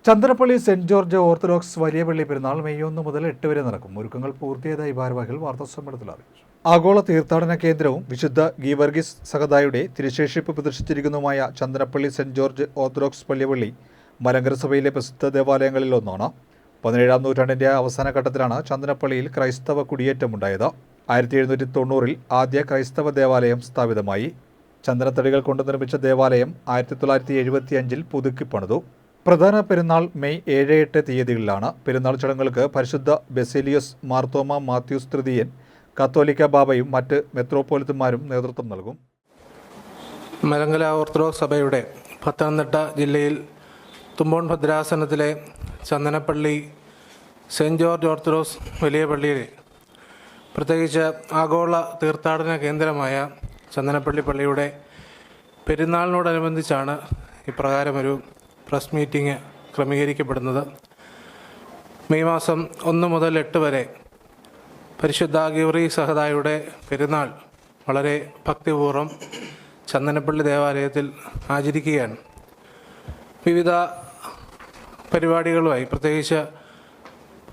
Chandanappally saint George orthodox വലിയ പള്ളി പെരുന്നാൾ മെയ് 1 മുതൽ 8 വരെ നടക്കും. ഒരുക്കങ്ങൾ പൂർത്തിയായതായി ഭാരവാഹികൾ വാർത്താസമ്മേളനത്തിൽ അറിയിച്ചു. ആഗോള തീർത്ഥാടന കേന്ദ്രവും വിശുദ്ധ ഗീവർഗീസ് സഹദായുടെ തിരുശേഷിപ്പ് പ്രതിഷ്ഠിച്ചിരിക്കുന്നതുമായ ചന്ദനപ്പള്ളി സെന്റ് ജോർജ് ഓർത്തഡോക്സ് പള്ളിപ്പള്ളി മലങ്കര സഭയിലെ പ്രസിദ്ധ ദേവാലയങ്ങളിൽ ഒന്നാണ്. 17-ാം നൂറ്റാണ്ടിന്റെ അവസാന ഘട്ടത്തിലാണ് ചന്ദനപ്പള്ളിയിൽ ക്രൈസ്തവ കുടിയേറ്റമുണ്ടായത്. 1790-ൽ ആദ്യ ക്രൈസ്തവ ദേവാലയം സ്ഥാപിതമായി. ചന്ദനത്തടികൾ കൊണ്ട് നിർമ്മിച്ച ദേവാലയം 1975-ൽ പുതുക്കി പണിതു. പ്രധാന പെരുന്നാൾ മെയ് 7-8 തീയതികളിലാണ്. പെരുന്നാൾ ചടങ്ങുകൾക്ക് പരിശുദ്ധ ബസേലിയോസ് മാർത്തോമ മാത്യൂസ് തൃതീയൻ കത്തോലിക്ക ബാബയും മറ്റ് മെത്രോപ്പൊലിത്തന്മാരും നേതൃത്വം നൽകും. മലങ്കര ഓർത്തഡോക്സ് സഭയുടെ പത്തനംതിട്ട ജില്ലയിൽ തുമ്പോൺ ഭദ്രാസനത്തിലെ ചന്ദനപ്പള്ളി സെൻറ്റ് ജോർജ് ഓർത്തഡോക്സ് വലിയ പള്ളിയിൽ പ്രത്യേകിച്ച് ആഗോള തീർത്ഥാടന കേന്ദ്രമായ ചന്ദനപ്പള്ളി പള്ളിയുടെ പെരുന്നാളിനോടനുബന്ധിച്ചാണ് ഇപ്രകാരമൊരു പ്രസ് മീറ്റിംഗ് ക്രമീകരിക്കപ്പെടുന്നത്. മെയ് മാസം 1 മുതൽ 8 വരെ പരിശുദ്ധ ഗീവർഗീസ് സഹദായുടെ പെരുന്നാൾ വളരെ ഭക്തിപൂർവ്വം ചന്ദനപ്പള്ളി ദേവാലയത്തിൽ ആചരിക്കുകയാണ്. വിവിധ പരിപാടികളുമായി പ്രത്യേകിച്ച്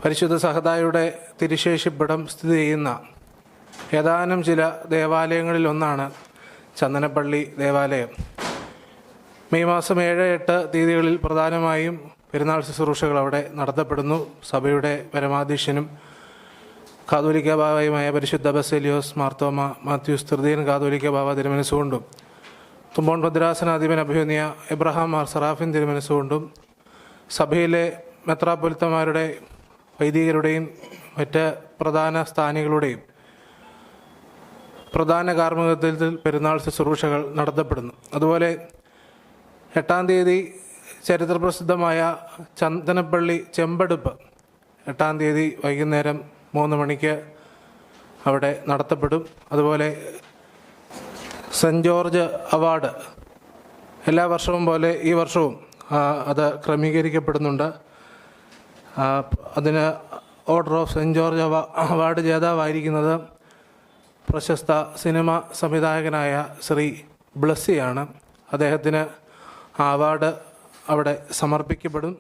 പരിശുദ്ധ സഹദായുടെ തിരുശേഷിപ്പിടം സ്ഥിതി ചെയ്യുന്ന ഏതാനും ചില ദേവാലയങ്ങളിലൊന്നാണ് ചന്ദനപ്പള്ളി ദേവാലയം. മെയ് മാസം 7-8 തീയതികളിൽ പ്രധാനമായും പെരുന്നാൾ ശുശ്രൂഷകൾ അവിടെ നടത്തപ്പെടുന്നു. സഭയുടെ പരമാധ്യക്ഷനും കാതോലിക്ക ബാബയുമായ പരിശുദ്ധ ബസേലിയോസ് മാർത്തോമ മാത്യൂസ് തൃതീയൻ കാതോലിക്ക ബാബ തിരുമനസ്സുകൊണ്ടും തുമ്പോൺ ഭദ്രാസനാധിപൻ അഭിമന്യ എബ്രഹാം മാർ സറാഫിൻ തിരുമനസ്സുകൊണ്ടും സഭയിലെ മെത്രാപ്പൊലിത്തന്മാരുടെ വൈദികരുടെയും മറ്റ് പ്രധാന സ്ഥാനികളുടെയും പ്രധാന കാർമ്മികത്വത്തിൽ പെരുന്നാൾ ശുശ്രൂഷകൾ നടത്തപ്പെടുന്നു. അതുപോലെ 8-ാം തീയതി ചരിത്രപ്രസിദ്ധമായ ചന്ദനപ്പള്ളി ചെമ്പെടുപ്പ് 8-ാം തീയതി വൈകുന്നേരം 3 മണിക്ക് അവിടെ നടത്തപ്പെടും. അതുപോലെ സെൻറ്റ് ജോർജ് അവാർഡ് എല്ലാ വർഷവും പോലെ ഈ വർഷവും അത് ക്രമീകരിക്കപ്പെടുന്നുണ്ട്. അതിന് order of saint George award ജേതാവായിരിക്കുന്നത് പ്രശസ്ത സിനിമ സംവിധായകനായ ശ്രീ ബ്ലസ്സിയാണ്. അദ്ദേഹത്തിന് ആ അവാർഡ് അവിടെ സമർപ്പിക്കപ്പെടും.